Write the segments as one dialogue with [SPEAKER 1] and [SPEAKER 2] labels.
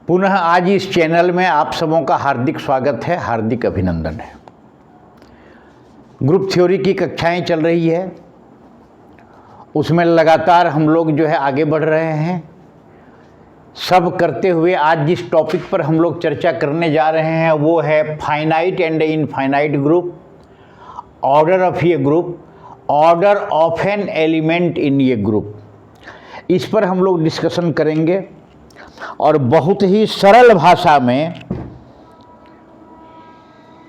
[SPEAKER 1] पुनः आज इस चैनल में आप सबों का हार्दिक स्वागत है, हार्दिक अभिनंदन है। ग्रुप थ्योरी की कक्षाएं चल रही है, उसमें लगातार हम लोग जो है आगे बढ़ रहे हैं। सब करते हुए आज जिस टॉपिक पर हम लोग चर्चा करने जा रहे हैं वो है finite and infinite group, order of ये group, order of an element in ये ग्रुप। इस पर हम लोग डिस्कशन करेंगे और बहुत ही सरल भाषा में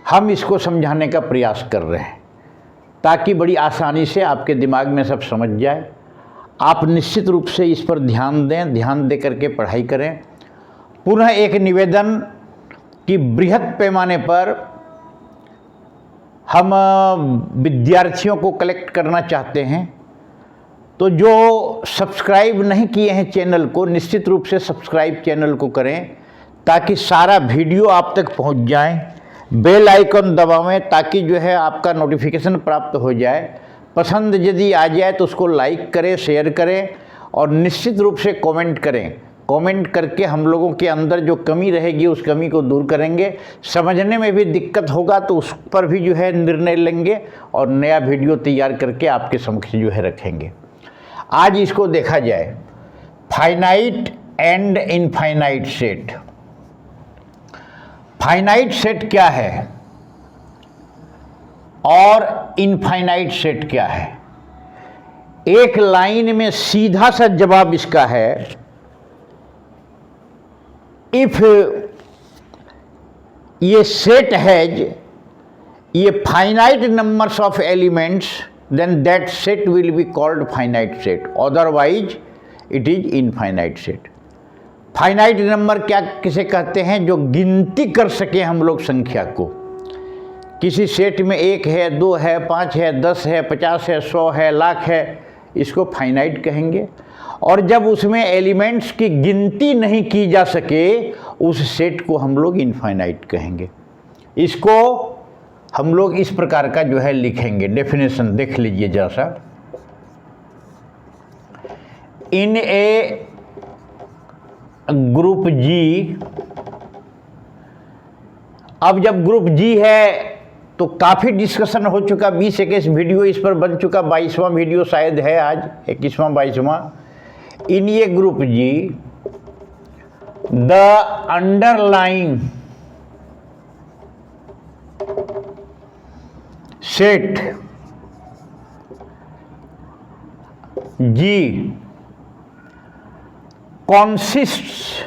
[SPEAKER 1] हम इसको समझाने का प्रयास कर रहे हैं ताकि बड़ी आसानी से आपके दिमाग में सब समझ जाए। आप निश्चित रूप से इस पर ध्यान दें, ध्यान दे करके पढ़ाई करें। पुनः एक निवेदन कि बृहद पैमाने पर हम विद्यार्थियों को कलेक्ट करना चाहते हैं, तो जो सब्सक्राइब नहीं किए हैं चैनल को, निश्चित रूप से सब्सक्राइब चैनल को करें ताकि सारा वीडियो आप तक पहुंच जाए। बेल आइकन दबावें ताकि जो है आपका नोटिफिकेशन प्राप्त हो जाए। पसंद यदि आ जाए तो उसको लाइक करें, शेयर करें और निश्चित रूप से कमेंट करें। कमेंट करके हम लोगों के अंदर जो कमी रहेगी उस कमी को दूर करेंगे। समझने में भी दिक्कत होगा तो उस पर भी जो है निर्णय लेंगे और नया वीडियो तैयार करके आपके समक्ष जो है रखेंगे। आज इसको देखा जाए, finite and infinite set. Finite set क्या है और इनफाइनाइट सेट क्या है? एक लाइन में सीधा सा जवाब इसका है, इफ ये सेट हैज ये finite numbers of elements then that set will be called finite set, otherwise it is infinite set. Finite number क्या किसे कहते हैं? जो गिनती कर सके हम लोग संख्या को। किसी सेट में 1 है, 2 है, 5 है, 10 है, 50 है, 100 है, लाख है, इसको फाइनाइट कहेंगे। और जब उसमें एलिमेंट्स की गिनती नहीं की जा सके उस सेट को हम लोग इनफाइनाइट कहेंगे। इसको हम लोग इस प्रकार का जो है लिखेंगे। डेफिनेशन देख लीजिए जरा सा। इन ए ग्रुप जी, अब जब ग्रुप जी है तो काफ़ी डिस्कशन हो चुका, 20-21 वीडियो इस पर बन चुका, 22वां वीडियो शायद है आज, 21वां 22वां। इन ये group G the underline set G consists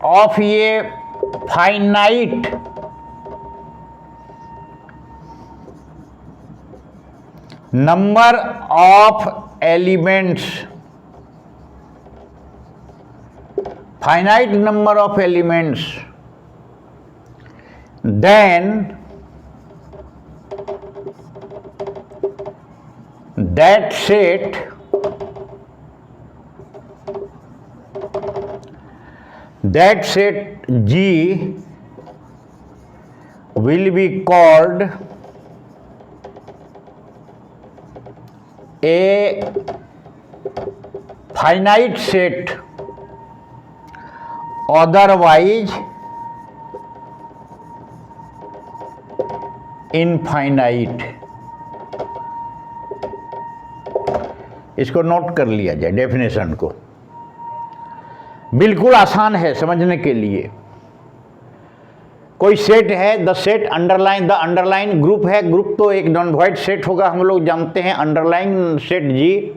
[SPEAKER 1] of ये finite number of elements, finite number of elements, then that set G will be called a finite set, otherwise infinite. इसको नोट कर लिया जाए डेफिनेशन को, बिल्कुल आसान है समझने के लिए। कोई सेट है, the set underline, the underline group है, ग्रुप तो एक नॉन वॉइड सेट होगा, हम लोग जानते हैं। अंडरलाइन सेट जी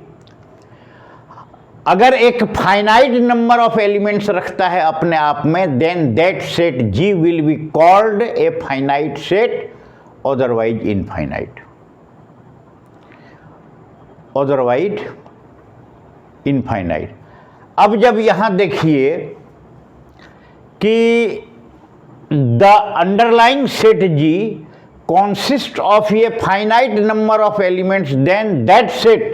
[SPEAKER 1] अगर एक फाइनाइट नंबर ऑफ एलिमेंट्स रखता है अपने आप में, then that set G will be called a finite set, otherwise infinite, otherwise infinite। अब जब यहां देखिए कि the underline set G consist of a finite number of elements, then that set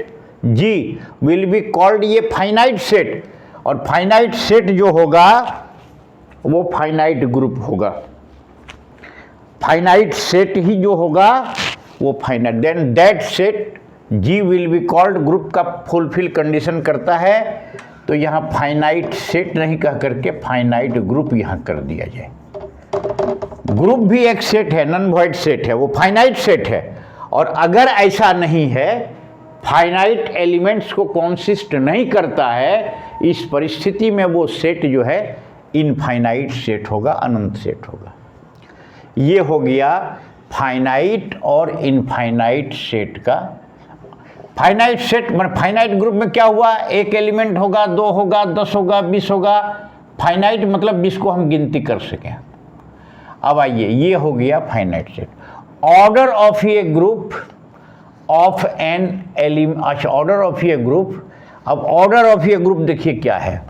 [SPEAKER 1] G will be called ये finite set, और finite set जो होगा वो फाइनाइट ग्रुप होगा। फाइनाइट सेट ही जो होगा वो finite, then that set G will be called group का फुलफिल कंडीशन करता है, तो यहाँ फाइनाइट सेट नहीं कह करके फाइनाइट ग्रुप यहाँ कर दिया जाए। ग्रुप भी एक सेट है, नॉन वॉइड सेट है, वो फाइनाइट सेट है। और अगर ऐसा नहीं है, फाइनाइट एलिमेंट्स को कॉन्सिस्ट नहीं करता है, इस परिस्थिति में वो सेट जो है इनफाइनाइट सेट होगा, अनंत सेट होगा। ये हो गया फाइनाइट और इनफाइनाइट सेट का। फाइनाइट सेट मतलब फाइनाइट ग्रुप में क्या हुआ, एक एलिमेंट होगा, 2 होगा, 10 होगा, 20 होगा। फाइनाइट मतलब जिसको हम गिनती कर सकें। अब आइए, ये हो गया finite set. Order of a group of an element, अच्छा ऑर्डर ऑफ ए ग्रुप। अब ऑर्डर ऑफ ए ग्रुप देखिए क्या है।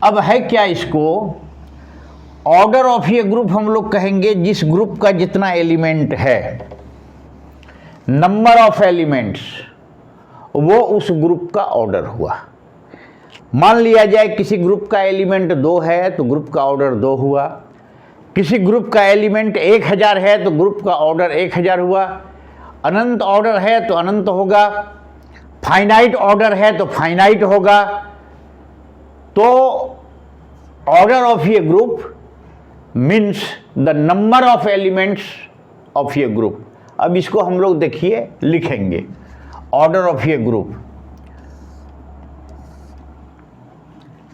[SPEAKER 1] अब है क्या, इसको ऑर्डर ऑफ ए ग्रुप हम लोग कहेंगे जिस ग्रुप का जितना एलिमेंट है, नंबर ऑफ एलिमेंट्स, वो उस ग्रुप का ऑर्डर हुआ। मान लिया जाए किसी ग्रुप का एलिमेंट 2 है तो ग्रुप का ऑर्डर 2 हुआ। किसी ग्रुप का एलिमेंट 1000 है तो ग्रुप का ऑर्डर 1000 हुआ। अनंत ऑर्डर है तो अनंत होगा। फाइनाइट ऑर्डर है तो फाइनाइट होगा। तो order of a group means the number of elements of a group. अब इसको हम लोग देखिए लिखेंगे, order of a group.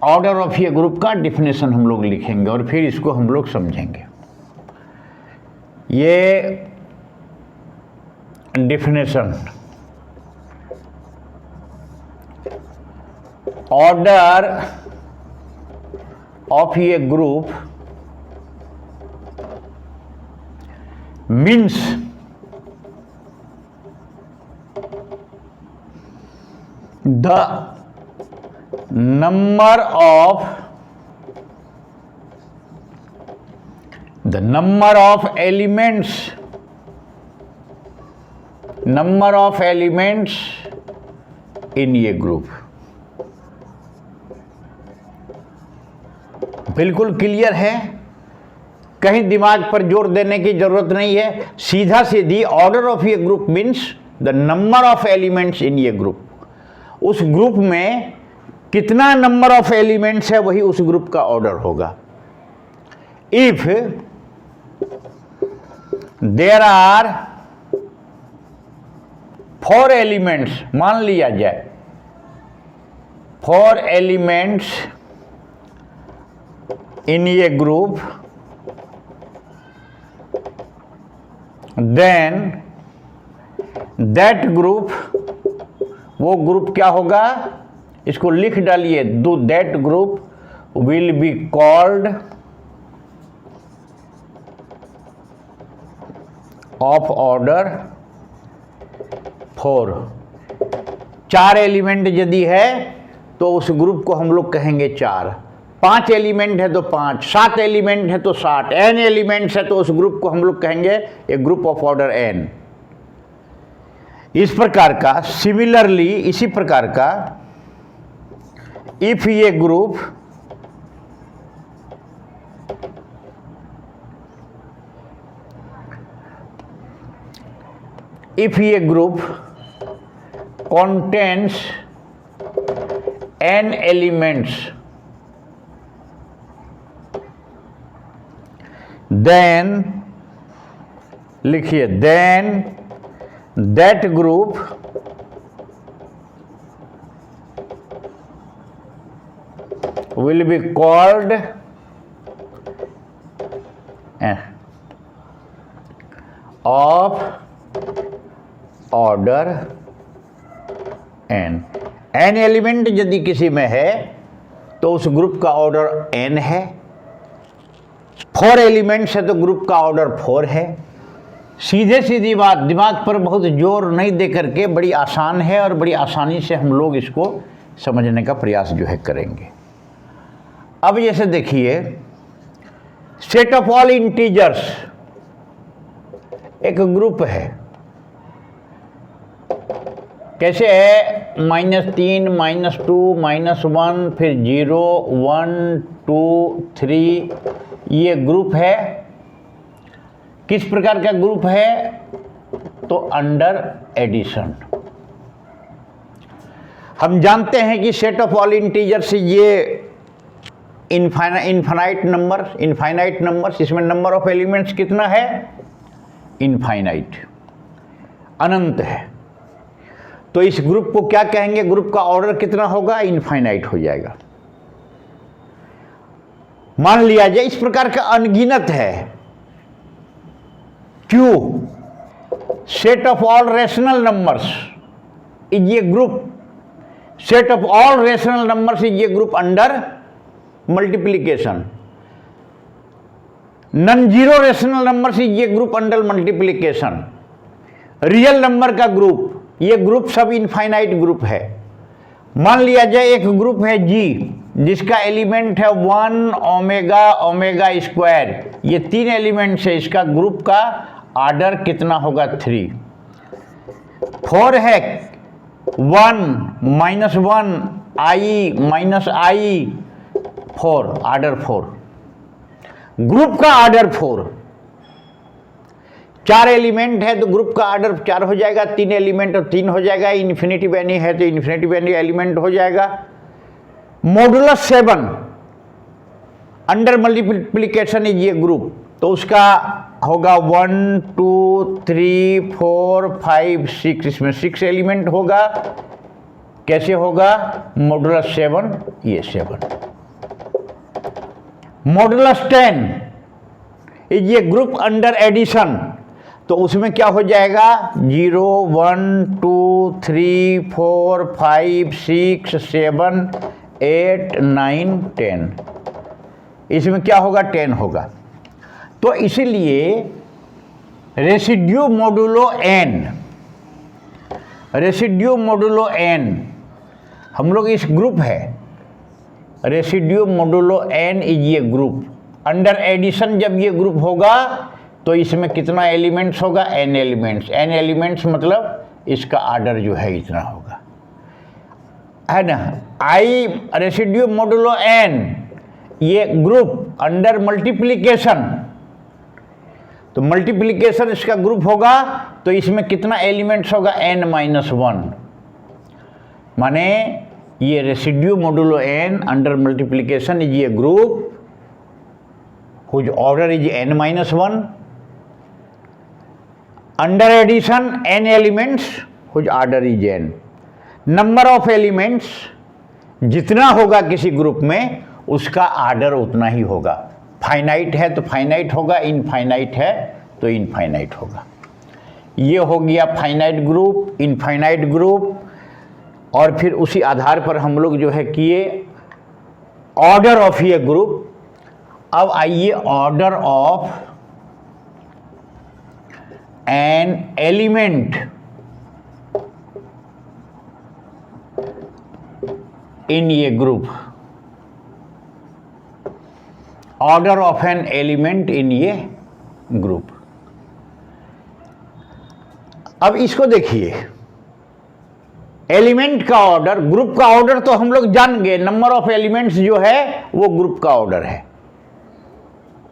[SPEAKER 1] Order of a group का डिफिनेशन हम लोग लिखेंगे और फिर इसको हम लोग समझेंगे। ये definition, order of a group means the number of elements in a group। बिल्कुल क्लियर है, कहीं दिमाग पर जोर देने की जरूरत नहीं है। सीधा सीधी order of a group means the number of elements in a group. उस ग्रुप में कितना नंबर ऑफ एलिमेंट्स है वही उस ग्रुप का ऑर्डर होगा। इफ देयर आर 4 एलिमेंट्स, मान लिया जाए 4 elements in a group, then that group, वो ग्रुप क्या होगा, इसको लिख डालिए, that group will be called of order 4। 4 element यदि है तो उस ग्रुप को हम लोग कहेंगे 4। 5 एलिमेंट है तो 5, 7 एलिमेंट है तो 7, n एलिमेंट्स है तो उस ग्रुप को हम लोग कहेंगे ए ग्रुप ऑफ ऑर्डर n। इस प्रकार का, सिमिलरली इसी प्रकार का, इफ ये group contains n elements, then लिखिए, then that group will be called of order n। n element यदि किसी में है तो उस ग्रुप का ऑर्डर n है। 4 एलिमेंट्स है तो ग्रुप का ऑर्डर 4 है। सीधे सीधी बात, दिमाग पर बहुत जोर नहीं दे करके, बड़ी आसान है और बड़ी आसानी से हम लोग इसको समझने का प्रयास जो है करेंगे। अब जैसे देखिए, सेट ऑफ ऑल इंटीजर्स एक ग्रुप है। कैसे है, -3, -2, -1, फिर 0, 1, 2, 3, ये ग्रुप है। किस प्रकार का ग्रुप है, तो अंडर एडिशन। हम जानते हैं कि सेट ऑफ ऑल इंटीजर्स ये इनफाइनाइट नंबर्स, इसमें नंबर ऑफ एलिमेंट्स कितना है? इनफाइनाइट, अनंत है। तो इस ग्रुप को क्या कहेंगे? ग्रुप का ऑर्डर कितना होगा? इनफाइनाइट हो जाएगा। मान लिया जाए इस प्रकार का अनगिनत है। क्यों? Set of all rational numbers is a group, set of all rational numbers is a group under multiplication. Non zero rational numbers is a group under multiplication. Real number का ग्रुप, ये ग्रुप सब infinite group है। मान लिया जाए एक group है जी, जिसका एलिमेंट है 1 ओमेगा ओमेगा स्क्वायर, ये 3 एलिमेंट्स है। इसका ग्रुप का ऑर्डर कितना होगा? 3। 4 है 1 -1 i -i 4, ऑर्डर 4, ग्रुप का ऑर्डर 4। 4 एलिमेंट है तो ग्रुप का ऑर्डर 4 हो जाएगा, 3 एलिमेंट और 3 हो जाएगा, इन्फिनिटी मैनी है तो इन्फिनिटी मैनी एलिमेंट हो जाएगा। मॉडुलस 7 अंडर मल्टीप्लिकेशन इज ये ग्रुप, तो उसका होगा 1 2 3 4 5 6, इसमें 6 एलिमेंट होगा। कैसे होगा? मॉडुलस 7, ये 7। मॉडुलस 10 इज ये ग्रुप अंडर एडिशन, तो उसमें क्या हो जाएगा? 0 1 2 3 4 5 6 7 8 9 10, इसमें क्या होगा? 10 होगा। तो इसीलिए रेसिड्यू मोडुलो n, हम लोग इस ग्रुप है रेसिड्यू मोडुलो n इज ये ग्रुप अंडर एडिशन। जब ये ग्रुप होगा तो इसमें कितना एलिमेंट्स होगा? n एलिमेंट्स मतलब इसका ऑर्डर जो है इतना होगा, है ना। i रेसिड्यू मोडुलो n, ये ग्रुप अंडर मल्टीप्लिकेशन, तो मल्टीप्लिकेशन इसका ग्रुप होगा तो इसमें कितना एलिमेंट्स होगा? n-1, माने ये residue modulo n under multiplication is ये group whose order is n-1, under addition n elements whose order is n। Number of elements जितना होगा किसी ग्रुप में उसका ऑर्डर उतना ही होगा। फाइनाइट है तो फाइनाइट होगा, इनफाइनाइट है तो इनफाइनाइट होगा। ये हो गया फाइनाइट ग्रुप, इनफाइनाइट ग्रुप, और फिर उसी आधार पर हम लोग जो है किए ऑर्डर ऑफ ये ग्रुप। अब आइए order of an element in ये group, order of an element in ये ग्रुप। अब इसको देखिए, एलिमेंट का ऑर्डर, ग्रुप का ऑर्डर तो हम लोग जान गए, नंबर ऑफ एलिमेंट्स जो है वो ग्रुप का ऑर्डर है।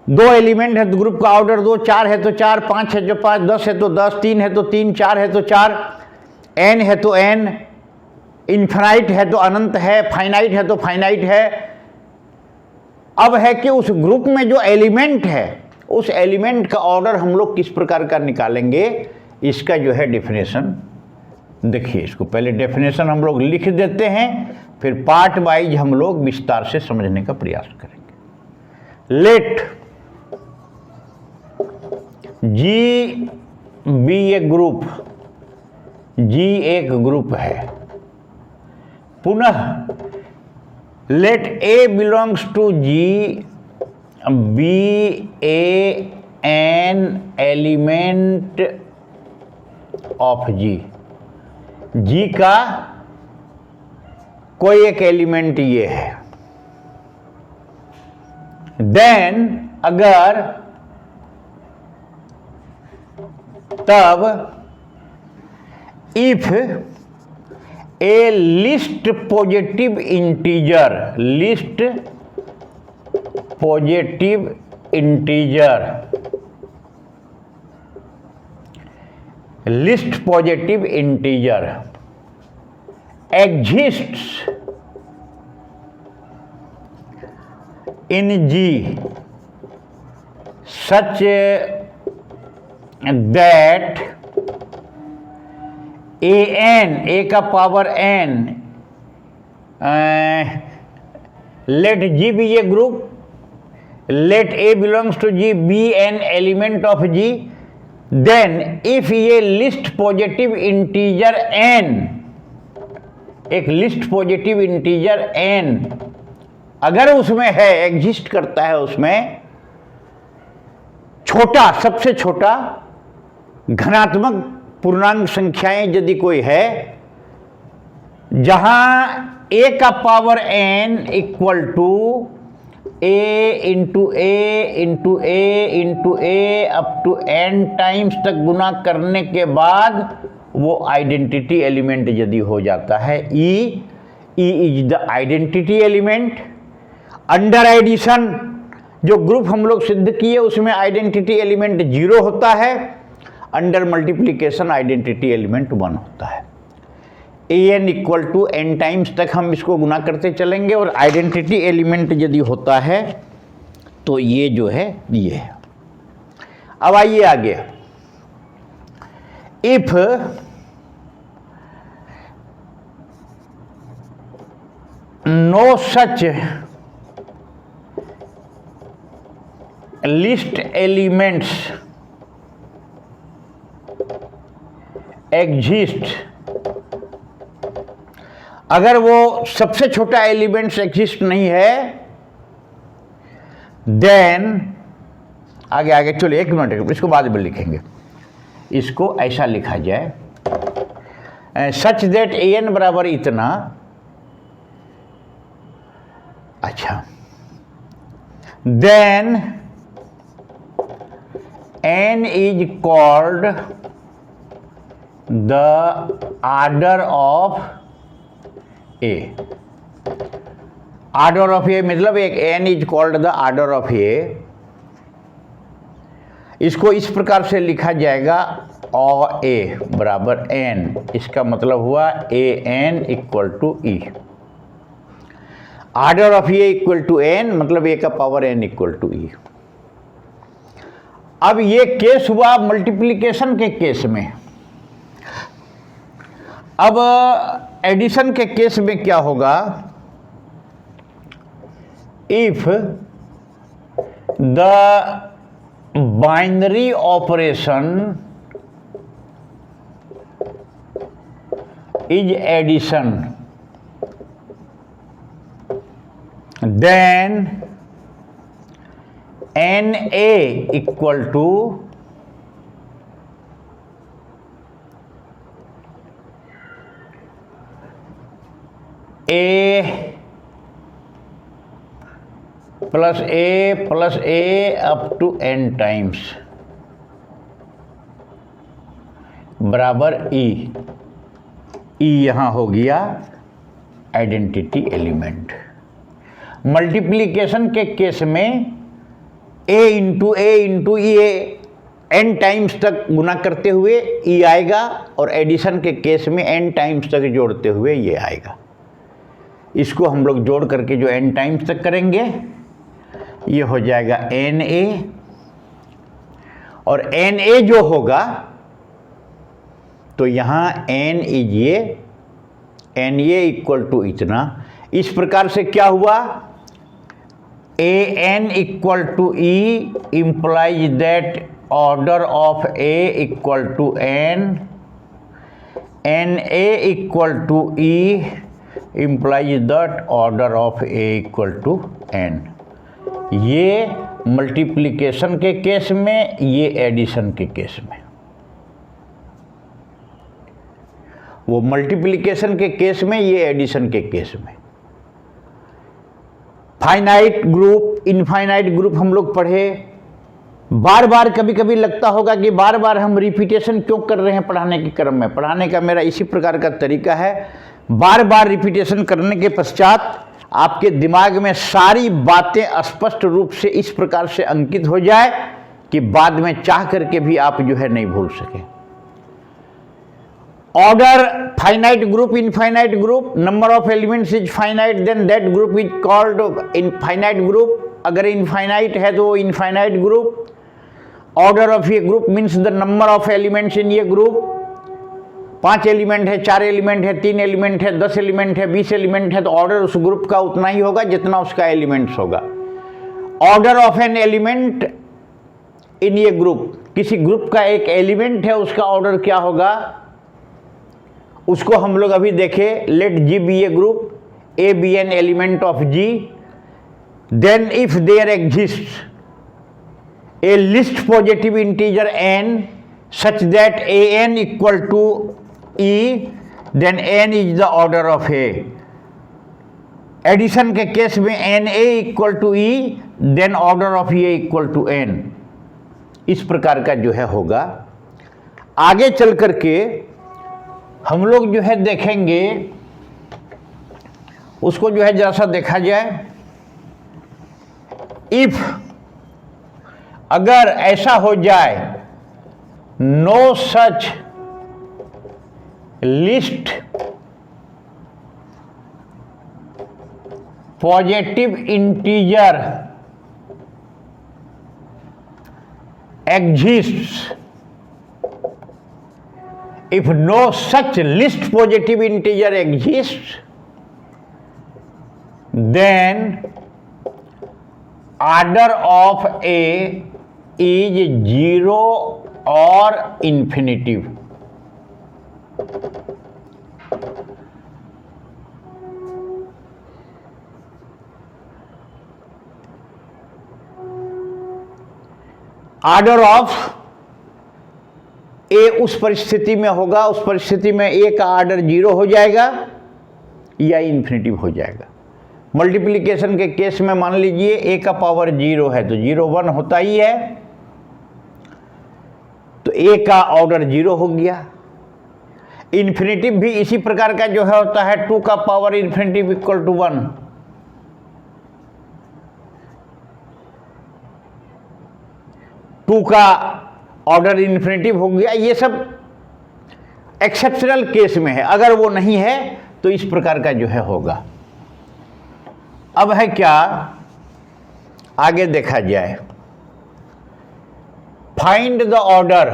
[SPEAKER 1] 2 एलिमेंट है तो ग्रुप का ऑर्डर 2, 4 है तो 4, 5 है तो 5, 10 है तो 10, 3 है तो 3, 4 है तो 4, n है तो n, इन्फिनाइट है तो अनंत है, फाइनाइट है तो फाइनाइट है। अब है कि उस ग्रुप में जो एलिमेंट है उस एलिमेंट का ऑर्डर हम लोग किस प्रकार का निकालेंगे, इसका जो है डेफिनेशन देखिए। इसको पहले डेफिनेशन हम लोग लिख देते हैं, फिर पार्ट वाइज हम लोग विस्तार से समझने का प्रयास करेंगे। Let G be a group, G एक ग्रुप है। पुनः let a belongs to G, be a an element of G, G का कोई एक एलिमेंट ये है। देन अगर तब if a least positive integer least positive integer exists in G such that a का power n, let G be a group, let A belongs to G, be an element of G, then if ये list positive integer n, एक list positive integer n अगर उसमें है, exist करता है, उसमें छोटा, सबसे छोटा घनात्मक पूर्णांक संख्याएं यदि कोई है, जहां a का power n equal to a into a into a into a up to n times तक गुना करने के बाद वो आइडेंटिटी एलिमेंट यदि हो जाता है, E is the identity element. Under addition जो ग्रुप हम लोग सिद्ध किए उसमें आइडेंटिटी एलिमेंट 0 होता है, अंडर मल्टीप्लिकेशन आइडेंटिटी एलिमेंट 1 होता है। an equal to n times तक हम इसको गुना करते चलेंगे और आइडेंटिटी एलिमेंट यदि होता है तो ये जो है ये है। अब आइए आगे, if no such least elements exist, अगर वो सबसे छोटा एलिमेंट्स एग्जिस्ट नहीं है, देन आगे आगे चलिए, एक मिनट, इसको बाद में लिखेंगे। इसको ऐसा लिखा जाए, सच दैट an बराबर इतना, अच्छा, then n is called the order of a। Order of a मतलब एक n is called the order of a। इसको इस प्रकार से लिखा जाएगा, और a बराबर n, इसका मतलब हुआ an equal to e। Order of a equal to n मतलब a का power n equal to e। अब ये केस हुआ मल्टीप्लिकेशन के केस में। अब एडिशन के केस में क्या होगा, if the binary operation is addition, then NA equal to A plus A up to n times बराबर E। E यहां हो गया आइडेंटिटी एलिमेंट। मल्टीप्लिकेशन के केस में a into a n times तक गुना करते हुए e आएगा, और एडिशन के केस में n टाइम्स तक जोड़ते हुए ये आएगा। इसको हम लोग जोड़ करके जो n टाइम्स तक करेंगे ये हो जाएगा na, और na जो होगा तो यहाँ n इज ये na इक्वल टू इतना। इस प्रकार से क्या हुआ, an equal to e implies that order of a equal to n, na equal to e implies that order of a equal to n। ये मल्टीप्लिकेशन के केस में, ये एडिशन के केस में। वो मल्टीप्लिकेशन के केस में, ये एडिशन के केस में। फाइनाइट ग्रुप, इनफाइनाइट ग्रुप हम लोग पढ़े। बार बार कभी कभी लगता होगा कि बार बार हम रिपीटेशन क्यों कर रहे हैं पढ़ाने के क्रम में। पढ़ाने का मेरा इसी प्रकार का तरीका है, बार बार रिपीटेशन करने के पश्चात आपके दिमाग में सारी बातें स्पष्ट रूप से इस प्रकार से अंकित हो जाए कि बाद में चाह करके भी आप जो है नहीं भूल सके। order finite group, infinite group, number of elements is finite, then that group is called infinite group. अगर infinite है तो infinite group. Order of a group means the number of elements in a group. 5 element है, 4 element है, 3 element है, 10 element है, 20 element है, तो order उस ग्रुप का उतना ही होगा जितना उसका एलिमेंट्स होगा. Order of an element in a group, किसी ग्रुप का एक एलिमेंट है उसका ऑर्डर क्या होगा, उसको हम लोग अभी देखें. Let G be a group, a be an element of G, then if there exist a least positive integer n such that an equal to e, then n is the order of a. Addition के case में n a equal to e, then order of a equal to n. इस प्रकार का जो है होगा. आगे चल करके हम लोग जो है देखेंगे, उसको जो है जरा सा देखा जाए. इफ अगर ऐसा हो जाए, no such least positive integer exists, if no such list positive integer exists, then order of a is 0 or infinitive. Order of a उस परिस्थिति में होगा, उस परिस्थिति में ए का ऑर्डर 0 हो जाएगा या इन्फिनिटिव हो जाएगा. मल्टीप्लिकेशन के केस में मान लीजिए ए का पावर 0 है तो 0 1 होता ही है, तो ए का ऑर्डर 0 हो गया. इन्फिनिटिव भी इसी प्रकार का जो है होता है, 2 का power infinitive equal to 1. Two का ऑर्डर इन्फिनिटिव हो गया. ये सब एक्सेप्शनल केस में है, अगर वो नहीं है तो इस प्रकार का जो है होगा. अब है क्या, आगे देखा जाए. Find the order.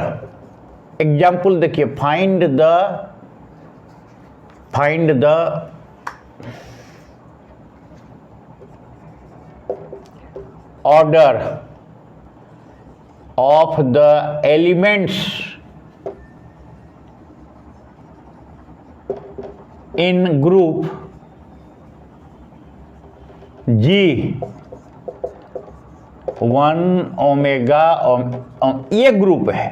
[SPEAKER 1] एग्जाम्पल देखिए, find the order of the elements in group G 1 omega. ये ग्रुप है,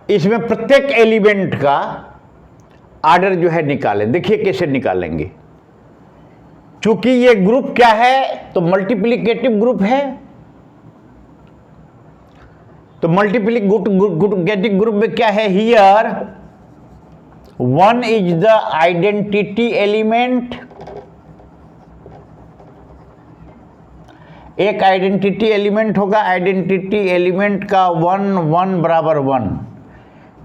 [SPEAKER 1] इसमें प्रत्येक एलिमेंट का ऑर्डर जो है निकालें. देखिए कैसे निकालेंगे. चूंकि ये ग्रुप क्या है, तो मल्टीप्लिकेटिव ग्रुप है, तो मल्टीप्लिकेटिव ग्रुप में क्या है, here 1 is the identity element. एक आइडेंटिटी एलिमेंट होगा, आइडेंटिटी एलिमेंट का 1 1 बराबर 1,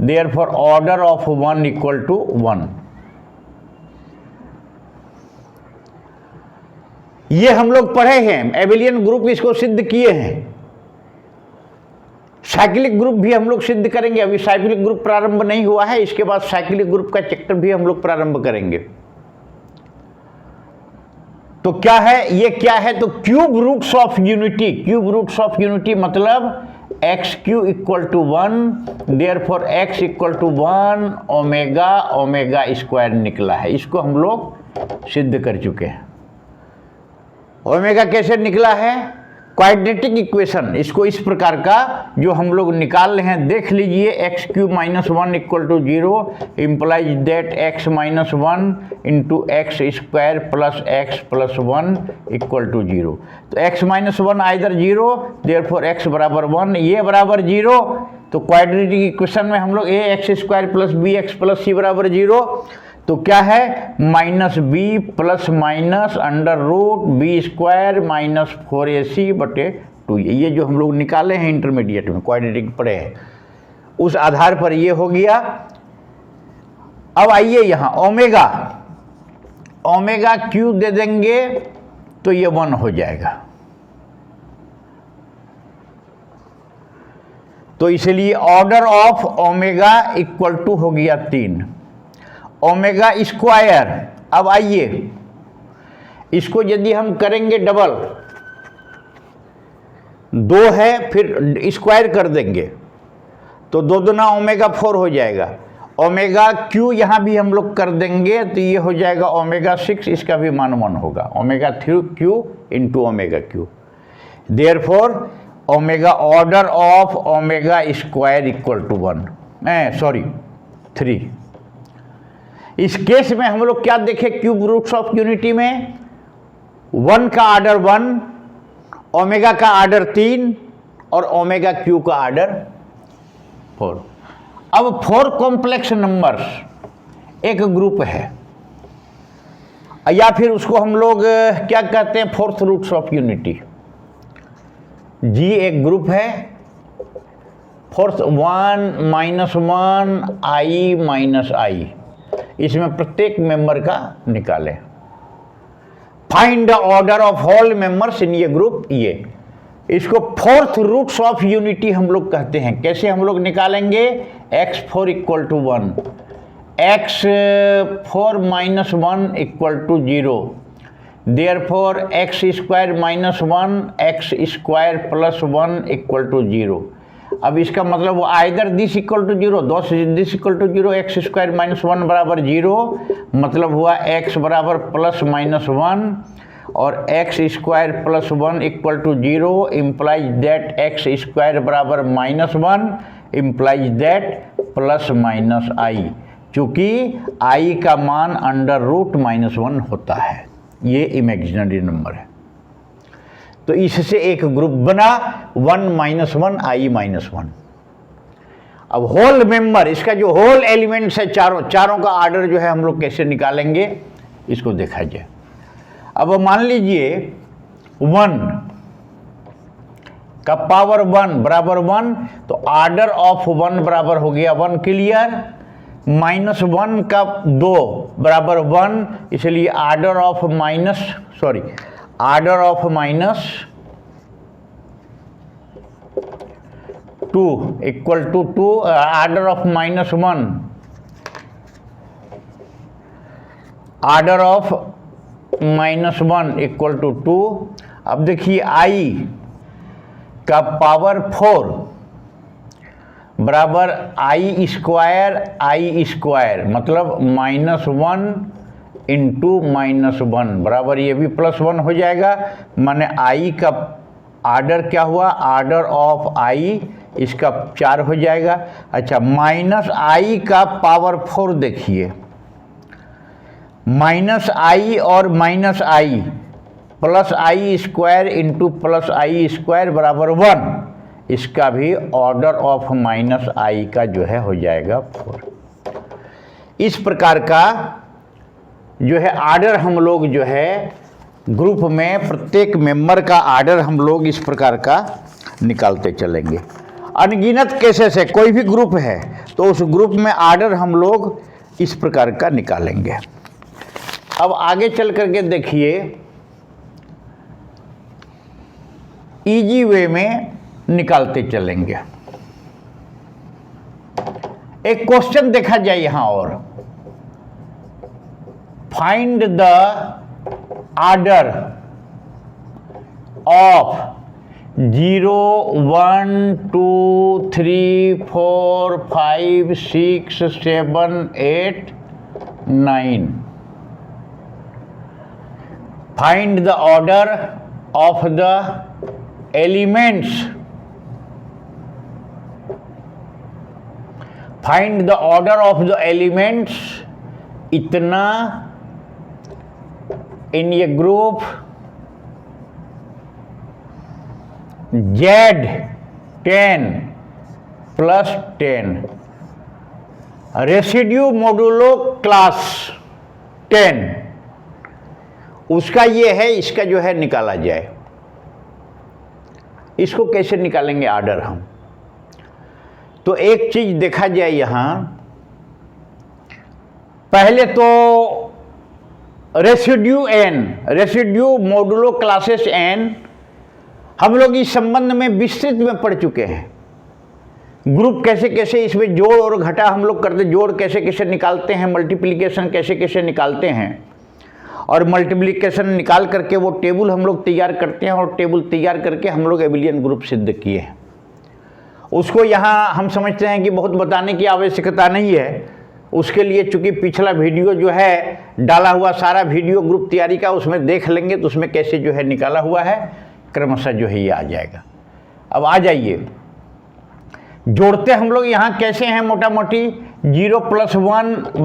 [SPEAKER 1] therefore order of 1 equal to 1. ये हम लोग पढ़े हैं, एबेलियन ग्रुप इसको सिद्ध किए हैं. साइक्लिक ग्रुप भी हम लोग सिद्ध करेंगे. अभी साइक्लिक ग्रुप प्रारंभ नहीं हुआ है, इसके बाद साइक्लिक ग्रुप का चैप्टर भी हम लोग प्रारंभ करेंगे. तो क्या है, ये क्या है, तो cube roots of unity. Cube roots of unity मतलब x cube equal to 1, therefore x equal to 1 omega omega square निकला है. इसको हम लोग सिद्ध कर चुके हैं. ओमेगा कैसे निकला है, क्वाड्रेटिक इक्वेशन, इसको इस प्रकार का जो हम लोग निकाल रहे हैं देख लीजिए. X cube minus 1 equal to 0 implies that x minus 1 into x square plus x plus 1 equal to 0. तो x minus 1 either 0, therefore x बराबर 1, ये बराबर 0. तो क्वाड्रेटिक इक्वेशन में हम लोग a x square plus b x plus c बराबर 0. तो क्या है, minus b plus minus under root b square minus 4ac/2. ये जो हम लोग निकाले हैं इंटरमीडिएट में, क्वाड्रेटिक पढ़े हैं. उस आधार पर ये हो गया। अब आइए यहाँ ओमेगा, ओमेगा क्यू दे देंगे तो ये 1 हो जाएगा। तो इसलिए order of omega equal to हो गया 3 ओमेगा स्क्वायर। अब आइए इसको यदि हम करेंगे डबल, 2 है फिर स्क्वायर कर देंगे तो 2 दूना ओमेगा 4 हो जाएगा। ओमेगा क्यू यहाँ भी हम लोग कर देंगे तो ये हो जाएगा ओमेगा 6, इसका भी मान 1 होगा, omega q into omega q. Therefore omega order of omega square equal to 3। इस केस में हम लोग क्या देखें, क्यूब रूट्स ऑफ यूनिटी में 1 का आर्डर 1, ओमेगा का आर्डर 3 और ओमेगा क्यू का आर्डर 4। अब 4 कॉम्प्लेक्स नंबर्स एक ग्रुप है, या फिर उसको हम लोग क्या कहते हैं, 4th रूट्स ऑफ यूनिटी। जी एक ग्रुप है, 4th 1 -1 i -i, इसमें प्रत्येक मेंबर का निकालें। Find the order of whole members in ये ग्रुप। ये इसको 4th रूट्स ऑफ यूनिटी हम लोग कहते हैं। कैसे हम लोग निकालेंगे, x4 equal to 1, x4 - 1 equal to 0, therefore x square -1 x square plus 1 equal to 0। अब इसका मतलब वो either this equal to 0, this equal to 0, x square -1 बराबर 0, मतलब हुआ x बराबर +-1 और x square plus 1 equal to 0 implies that x square बराबर -1 इम्प्लाइज दैट +-i, चूँकि i का मान अंडर रूट -1 होता है। ये इमेजिनरी नंबर है। तो इससे एक ग्रुप बना 1 -1 i -1। अब होल मेंबर, इसका जो होल एलिमेंट्स है चारों का आर्डर जो है हम लोग कैसे निकालेंगे इसको देखा जाए। अब मान लीजिए 1 का पावर 1 बराबर 1, तो आर्डर ऑफ 1 बराबर हो गया 1 क्लियर, -1 का 2 बराबर 1, इसलिए order of -2 equal to 2, order of -1, order of -1 equal to 2। अब देखिए i का पावर 4 बराबर i स्क्वायर, मतलब -1 इंटू -1 बराबर ये भी +1 हो जाएगा। माने i का आर्डर क्या हुआ, आर्डर ऑफ i इसका 4 हो जाएगा। अच्छा, -i का पावर 4 देखिए, -i और -i plus i square into +i square बराबर 1, इसका भी ऑर्डर ऑफ -i का जो है हो जाएगा 4। इस प्रकार का जो है आर्डर हम लोग जो है ग्रुप में प्रत्येक मेंबर का आर्डर हम लोग इस प्रकार का निकालते चलेंगे। अनगिनत केसेस है, कोई भी ग्रुप है तो उस ग्रुप में आर्डर हम लोग इस प्रकार का निकालेंगे। अब आगे चल करके देखिए, इजी वे में निकालते चलेंगे। एक क्वेश्चन देखा जाए यहां और, find the order of 0 1 2 3 4 5 6 7 8 9। Find the order of the elements. Find the order of the elements इतना in a group Z10 plus 10, residue modulo class 10, उसका ये है, इसका जो है निकाला जाए। इसको कैसे निकालेंगे आर्डर हम, तो एक चीज देखा जाए यहां, पहले तो residue n, residue modulo classes n, हम लोग इस संबंध में विस्तृत में पढ़ चुके हैं। ग्रुप कैसे कैसे इसमें जोड़ और घटा हम लोग करते, जोड़ कैसे कैसे निकालते हैं, मल्टीप्लिकेशन कैसे कैसे निकालते हैं, और मल्टीप्लिकेशन निकाल करके वो टेबल हम लोग तैयार करते हैं, और टेबल तैयार करके हम लोग एबिलियन ग्रुप सिद्ध किए हैं। उसको यहाँ हम समझते हैं कि बहुत बताने की आवश्यकता नहीं है। उसके लिए चूंकि पिछला वीडियो जो है डाला हुआ, सारा वीडियो ग्रुप तैयारी का, उसमें देख लेंगे तो उसमें कैसे जो है निकाला हुआ है, क्रमशः जो है ये आ जाएगा। अब आ जाइए, जोड़ते हम लोग यहाँ कैसे हैं, मोटा मोटी 0 + 1 =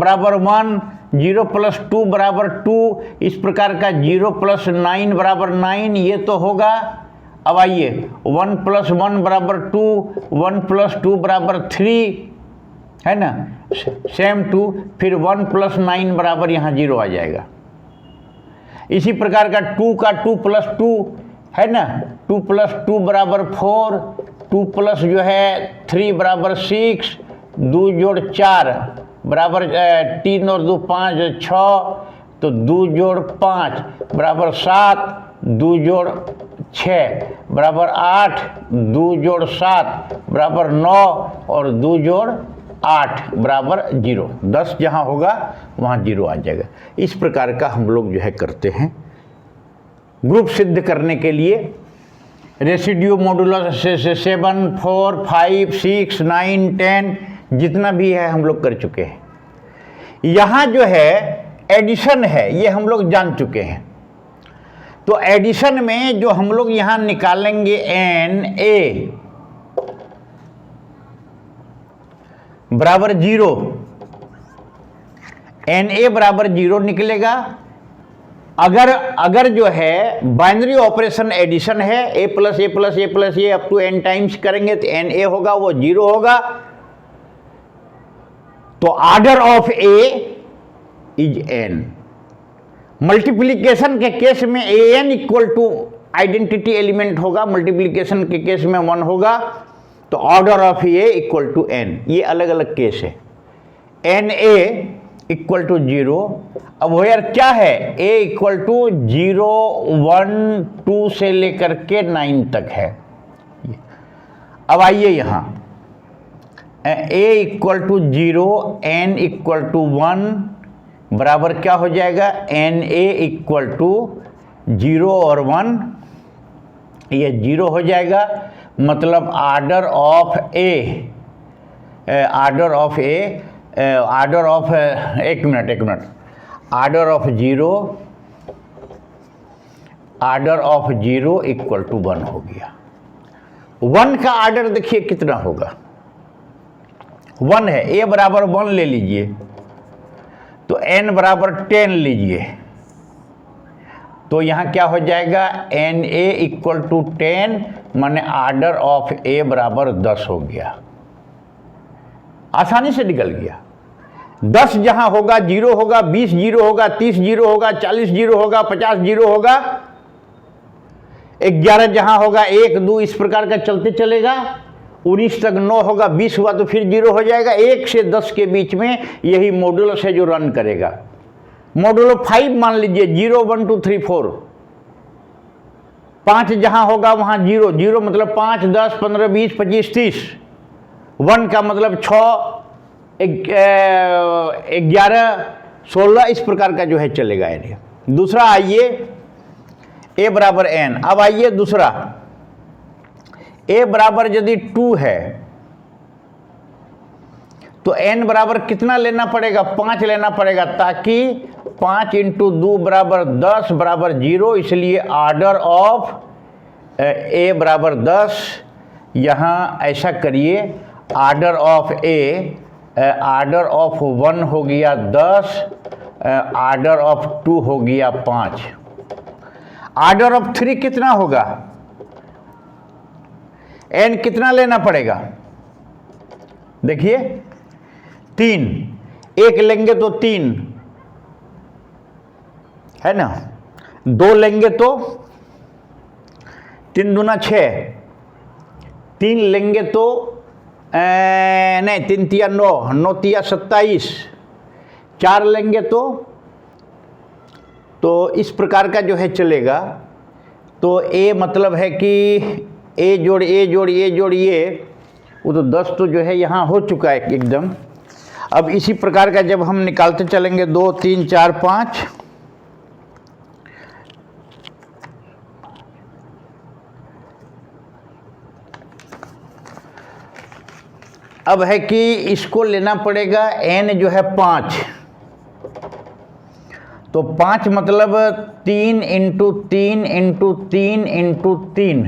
[SPEAKER 1] 1, 0 + 2 = 2, इस प्रकार का 0 + 9 = 9, ये तो होगा। अब आइए 1 + 1 = 2, 1 + 2 = 3, है ना, सेम टू, फिर 1 + 9 बराबर यहाँ 0 आ जाएगा। इसी प्रकार का 2 का 2 + 2 है ना, 2 + 2 = 4, 2 प्लस जो है 3 = 6, 2 + 4 बराबर 3 और 2 5 6, तो 2 + 5 बराबर 7, 2 + 6 बराबर 8, 2 + 7 बराबर 9, और 2 + 8 बराबर 0। 10 जहाँ होगा वहाँ 0 आ जाएगा। इस प्रकार का हम लोग जो है करते हैं। ग्रुप सिद्ध करने के लिए रेसिड्यू मॉडुलस 7, 4, 5, 6, 9, 10 जितना भी है हम लोग कर चुके हैं। यहाँ जो है एडिशन है, ये हम लोग जान चुके हैं। तो एडिशन में जो हम लोग यहाँ निकालेंगे NA बराबर 0, NA बराबर 0 निकलेगा। अगर जो है बाइनरी ऑपरेशन एडिशन है, A + A + A + A up to n times करेंगे तो NA होगा वो 0 होगा। तो order of A is n। Multiplication के केस में AN = आइडेंटिटी एलिमेंट होगा, मल्टीप्लिकेशन के केस में 1 होगा, तो ऑर्डर ऑफ A = n। ये अलग अलग केस है। NA = 0। अब वो यार क्या है, A = 0, 1, 2 से लेकर के 9 तक है। अब आइए यहाँ A = 0, N = 1 बराबर क्या हो जाएगा, NA = 0 और 1, ये 0 हो जाएगा। मतलब order of A, order of एक मिनट, ऑर्डर ऑफ 0 = 1 हो गया। 1 का ऑर्डर देखिए कितना होगा, 1 है, A बराबर 1 ले लीजिए, तो N बराबर 10 लीजिए, तो यहाँ क्या हो जाएगा, NA = 10, माने ऑर्डर ऑफ A बराबर 10 हो गया। आसानी से निकल गया। 10 जहां होगा 0 होगा, 20 0 होगा, 30 0 होगा, 40 0 होगा, 50 0 होगा, 11 जहां होगा 1 2 इस प्रकार का चलते चलेगा। 19 तक 9 होगा, 20 हुआ तो फिर 0 हो जाएगा। 1 से 10 के बीच में यही मॉडुलस है जो रन करेगा। मॉडुलो 5 मान लीजिए, 0 1 2 3 4। 5 जहां होगा वहां 0 0 मतलब 5 10 15 20 25 30। 1 का मतलब 6 11 16 इस प्रकार का जो है चलेगा एरिया। दूसरा आइए A बराबर n। अब आइए दूसरा, A बराबर यदि 2 है तो n बराबर कितना लेना पड़ेगा, 5 लेना पड़ेगा, ताकि 5 × 2 बराबर 10 बराबर 0, इसलिए ऑर्डर ऑफ A बराबर 10। यहाँ ऐसा करिए, order of A, order of 1 हो गया 10, ऑर्डर ऑफ 2 हो गया 5, ऑर्डर ऑफ 3 कितना होगा, n कितना लेना पड़ेगा, देखिए 3, 1 लेंगे तो 3 है ना, 2 लेंगे तो 3 दूना 6, 3 लेंगे तो नहीं, 3 तिया 9, 9 तिया 27, 4 लेंगे तो इस प्रकार का जो है चलेगा। तो ए मतलब है कि ए जोड़ ए जोड़ ए जोड़ ये, वो तो 10 तो जो है यहाँ हो चुका है एकदम। अब इसी प्रकार का जब हम निकालते चलेंगे 2 3 4 5, अब है कि इसको लेना पड़ेगा n जो है 5, तो 5 मतलब 3 इंटू 3 इंटू 3 इंटू 3,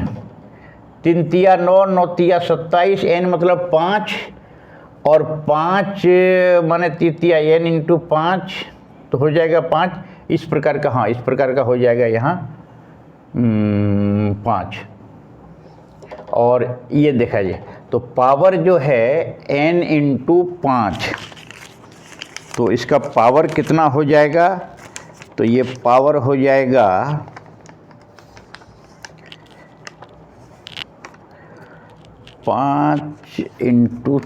[SPEAKER 1] 3 तिया 9, 9 तिया 27, n मतलब 5, और 5 माने तिया n इंटू 5 तो हो जाएगा 5। इस प्रकार का, हाँ इस प्रकार का हो जाएगा यहाँ 5। और ये देखा जाए तो पावर जो है n इंटू 5, तो इसका पावर कितना हो जाएगा, तो ये पावर हो जाएगा 5 इंटू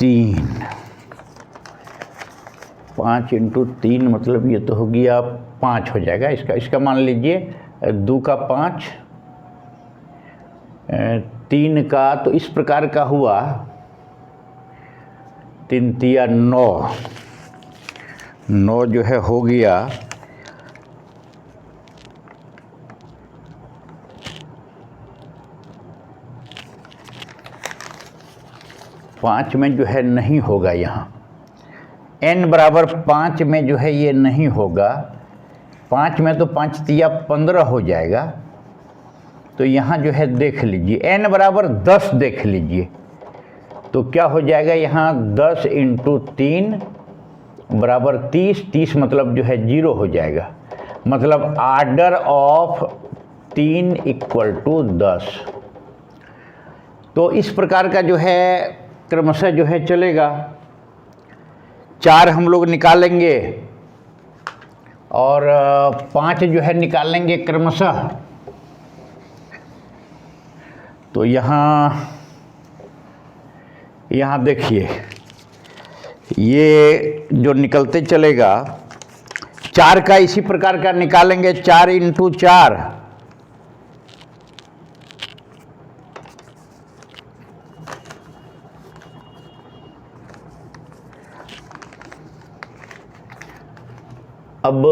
[SPEAKER 1] 3, 5 इंटू 3 मतलब ये तो हो गया 5 हो जाएगा। इसका मान लीजिए 2 का 5, 3 का, तो इस प्रकार का हुआ 3 तिया 9, 9 जो है हो गया 5 में जो है नहीं होगा, यहाँ n बराबर 5 में जो है ये नहीं होगा। 5 में तो 5 तिया 15 हो जाएगा। तो यहाँ जो है देख लीजिए n बराबर 10 देख लीजिए, तो क्या हो जाएगा यहाँ 10 इंटू 3 बराबर 30, 30 मतलब जो है 0 हो जाएगा, मतलब आर्डर ऑफ 3 इक्वल टू 10। तो इस प्रकार का जो है क्रमशः जो है चलेगा। 4 हम लोग निकालेंगे और 5 जो है निकालेंगे क्रमशः। तो यहाँ देखिए ये जो निकलते चलेगा, 4 का इसी प्रकार का निकालेंगे, 4 इंटू 4, अब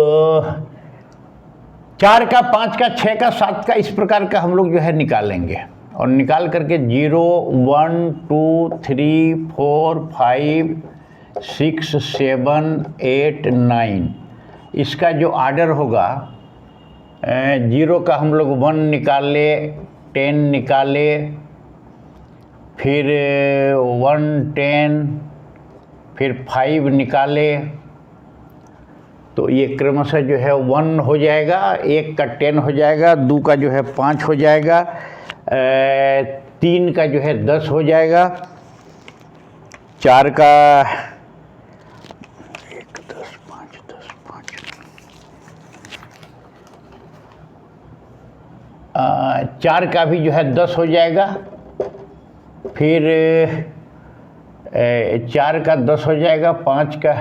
[SPEAKER 1] 4 का 5 का 6 का 7 का इस प्रकार का हम लोग जो है निकालेंगे, और निकाल करके 0 1 2 3 4 5 6 7 8 9 इसका जो आर्डर होगा, 0 का हम लोग 1 निकाले, 10 निकाले, फिर 1 10, फिर 5 निकाले, तो ये क्रमशः जो है 1 हो जाएगा, 1 का 10 हो जाएगा, 2 का जो है 5 हो जाएगा, 3 का जो है 10 हो जाएगा, 4 का 1 10 5 10 5, 4 का भी जो है 10 हो जाएगा, फिर 4 का 10 हो जाएगा, 5 का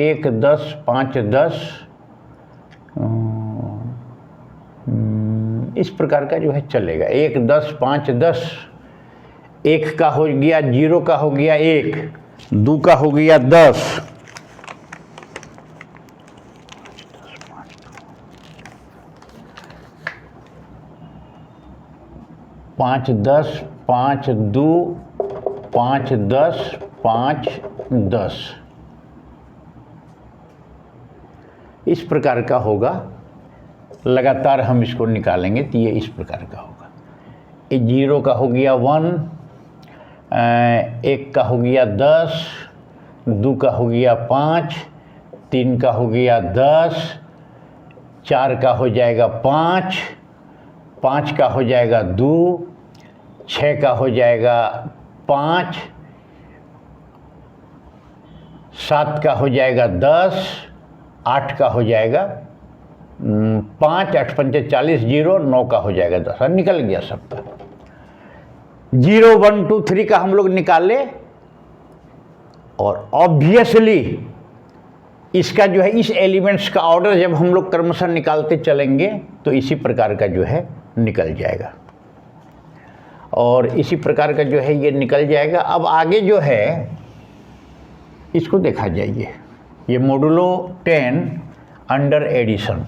[SPEAKER 1] 1 10 5 10, इस प्रकार का जो है चलेगा। 1 10 5 10, 1 का हो गया, 0 का हो गया 1, 2 का हो गया 10, 5 10 5 2 5 10 5 10, इस प्रकार का होगा। लगातार हम इसको निकालेंगे तो ये इस प्रकार का होगा। 0 का हो गया 1, 1 का हो गया 10, 2 का हो गया 5, 3 का हो गया 10, 4 का हो जाएगा 5, 5 का हो जाएगा 2, 6 का हो जाएगा 5, 7 का हो जाएगा 10, 8 का हो जाएगा 5, 8 पंचे 40, 0, 9 का हो जाएगा 10, निकल गया सबका। 0 1 2 3 का हम लोग निकाले, और ऑब्वियसली इसका जो है इस एलिमेंट्स का ऑर्डर जब हम लोग क्रमशः निकालते चलेंगे तो इसी प्रकार का जो है निकल जाएगा, और इसी प्रकार का जो है ये निकल जाएगा। अब आगे जो है इसको देखा जाइए, ये मोडुलो 10 अंडर एडिशन।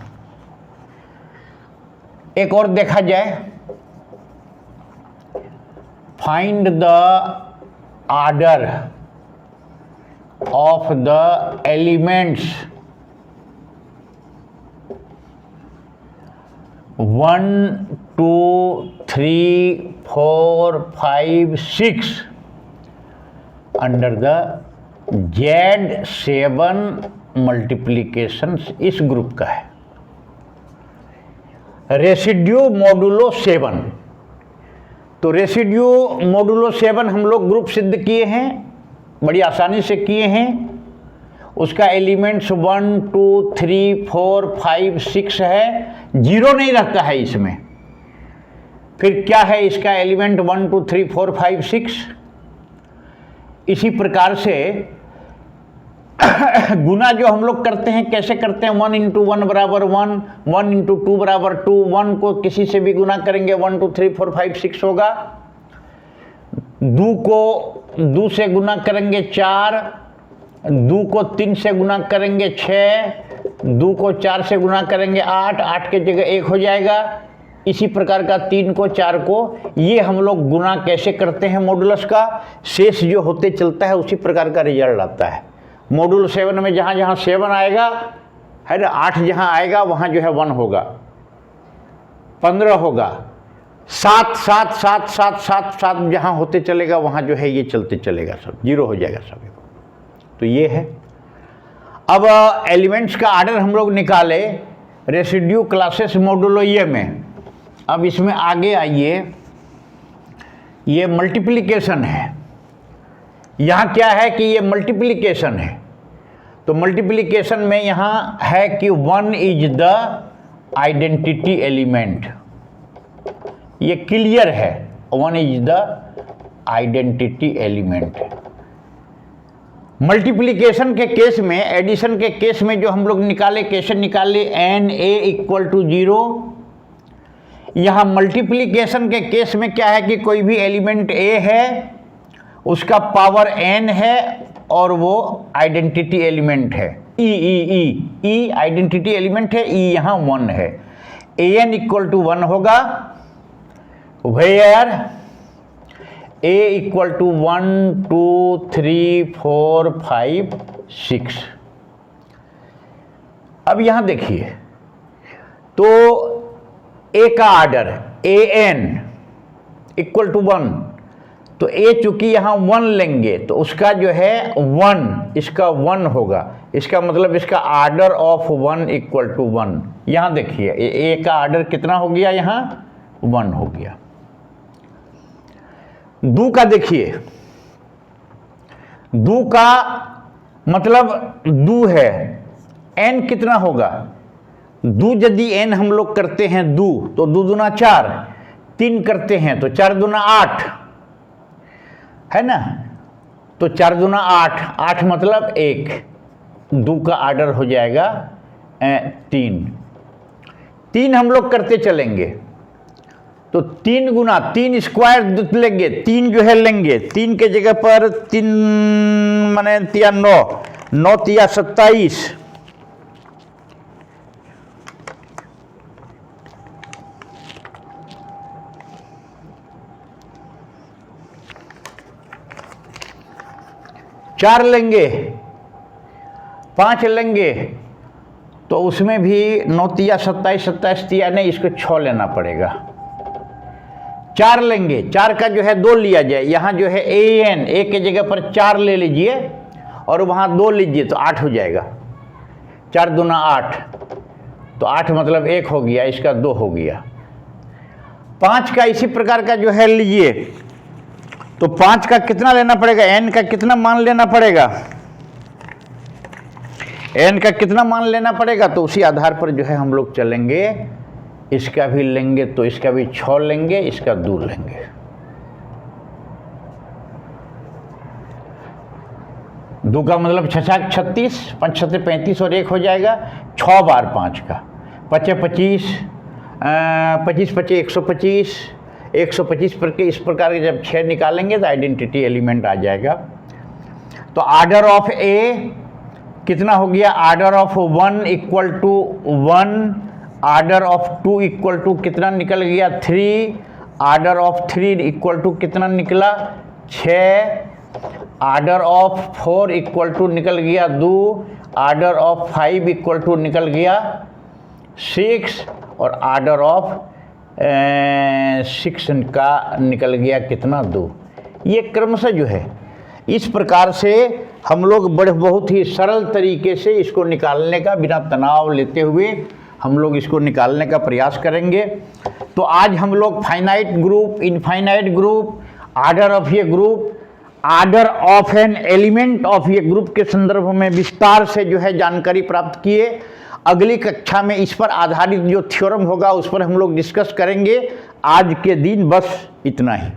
[SPEAKER 1] एक और देखा जाए, find the order of the elements 1 2 3 4 5 6 under the Z7 multiplications इस ग्रुप का है। रेसिड्यू मोडुलो 7, तो रेसिड्यू मोडुलो 7 हम लोग ग्रुप सिद्ध किए हैं, बड़ी आसानी से किए हैं। उसका एलिमेंट्स 1 2 3 4 5 6 है, 0 नहीं रहता है इसमें। फिर क्या है इसका एलिमेंट 1 2 3 4 5 6। इसी प्रकार से गुना जो हम लोग करते हैं कैसे करते हैं, 1 इंटू 1 बराबर 1, 1 इंटू 2 बराबर 2, 1 को किसी से भी गुना करेंगे 1 2 3 4 5 6 होगा। 2 को 2 से गुना करेंगे 4, 2 को 3 से गुना करेंगे 6, 2 को 4 से गुना करेंगे 8, 8 के जगह 1 हो जाएगा। इसी प्रकार का 3 को 4 को, ये हम लोग गुना कैसे करते हैं मॉडुलस का, शेष जो होते चलता है उसी प्रकार का रिजल्ट आता है। मॉडुलो 7 में जहाँ जहाँ 7 आएगा है ना, 8 जहाँ आएगा वहाँ जो है 1 होगा, 15 होगा, 7 7 7 7 7 7 जहाँ होते चलेगा वहाँ जो है ये चलते चलेगा, सब 0 हो जाएगा सभी को। तो ये है। अब एलिमेंट्स का आर्डर हम लोग निकाले रेसिड्यू क्लासेस मॉडुलो ये में। अब इसमें आगे आइए, ये मल्टीप्लिकेशन है। यहाँ क्या है कि ये मल्टीप्लिकेशन है, तो मल्टीप्लिकेशन में यहाँ है कि 1 इज द आइडेंटिटी एलिमेंट, ये क्लियर है, 1 is the identity element. Multiplication के केस में, एडिशन के केस में जो हम लोग निकाले, कैसे निकाले, एन ए इक्वल टू 0। यहाँ मल्टीप्लिकेशन के केस में क्या है कि कोई भी एलिमेंट ए है, उसका पावर n है और वो आइडेंटिटी एलिमेंट है, ई आइडेंटिटी एलिमेंट है, ई यहाँ 1 है, an इक्वल टू 1 होगा, वेयर a इक्वल टू 1 2 3 4 5 6। अब यहाँ देखिए, तो a का आर्डर an इक्वल टू 1, तो a चूंकि यहाँ 1 लेंगे तो उसका जो है 1, इसका 1 होगा, इसका मतलब इसका आर्डर ऑफ 1 इक्वल टू 1। यहाँ देखिए a का आर्डर कितना हो गया, यहाँ 1 हो गया। 2 का देखिए, 2 का मतलब 2 है, n कितना होगा, 2 यदि n हम लोग करते हैं 2 तो 2 दूना 4, 3 करते हैं तो 4 दूना 8 है ना, तो 4 दूना 8, 8 मतलब 1, 2 का आर्डर हो जाएगा 3 हम लोग करते चलेंगे, तो 3 गुना 3 स्क्वायर लेंगे, 3 जो है लेंगे, 3 के जगह पर 3 माने 3 9, 9 3 27, चार लेंगे, 5 लेंगे, तो उसमें भी 9 3 27, 27 3 नहीं, इसको 6 लेना पड़ेगा। 4 लेंगे, 4 का जो है 2 लिया जाए, यहाँ जो है an, a के जगह पर 4 ले लीजिए और वहाँ 2 लीजिए तो 8 हो जाएगा, 4 दूना 8, तो 8 मतलब 1 हो गया, इसका 2 हो गया। 5 का इसी प्रकार का जो है लीजिए, तो 5 का कितना लेना पड़ेगा, n का कितना मान लेना पड़ेगा, n का कितना मान लेना पड़ेगा, तो उसी आधार पर जो है हम लोग चलेंगे। इसका भी लेंगे तो इसका भी 6 लेंगे, इसका 2 लेंगे, 2 का मतलब 6 छक 36, 5 छते 35 और 1 हो जाएगा 6 बार 5 का 5 25, 25 25 125, 125 पर के इस प्रकार के जब 6 निकालेंगे तो आइडेंटिटी एलिमेंट आ जाएगा। तो आर्डर ऑफ ए कितना हो गया, order of 1 equal to 1, order of 2 equal to कितना निकल गया 3, आर्डर ऑफ 3 इक्वल टू कितना निकला 6, आर्डर ऑफ 4 इक्वल टू निकल गया 2, आर्डर ऑफ 5 इक्वल टू निकल गया 6 और आर्डर ऑफ 6 का निकल गया कितना 2। ये क्रमशः जो है इस प्रकार से हम लोग बहुत ही सरल तरीके से इसको निकालने का, बिना तनाव लेते हुए हम लोग इसको निकालने का प्रयास करेंगे। तो आज हम लोग finite group, infinite group, order of ये group, order of an element of ये ग्रुप के संदर्भ में विस्तार से जो है जानकारी प्राप्त किए। अगली कक्षा में इस पर आधारित जो थ्योरम होगा उस पर हम लोग डिस्कस करेंगे। आज के दिन बस इतना ही।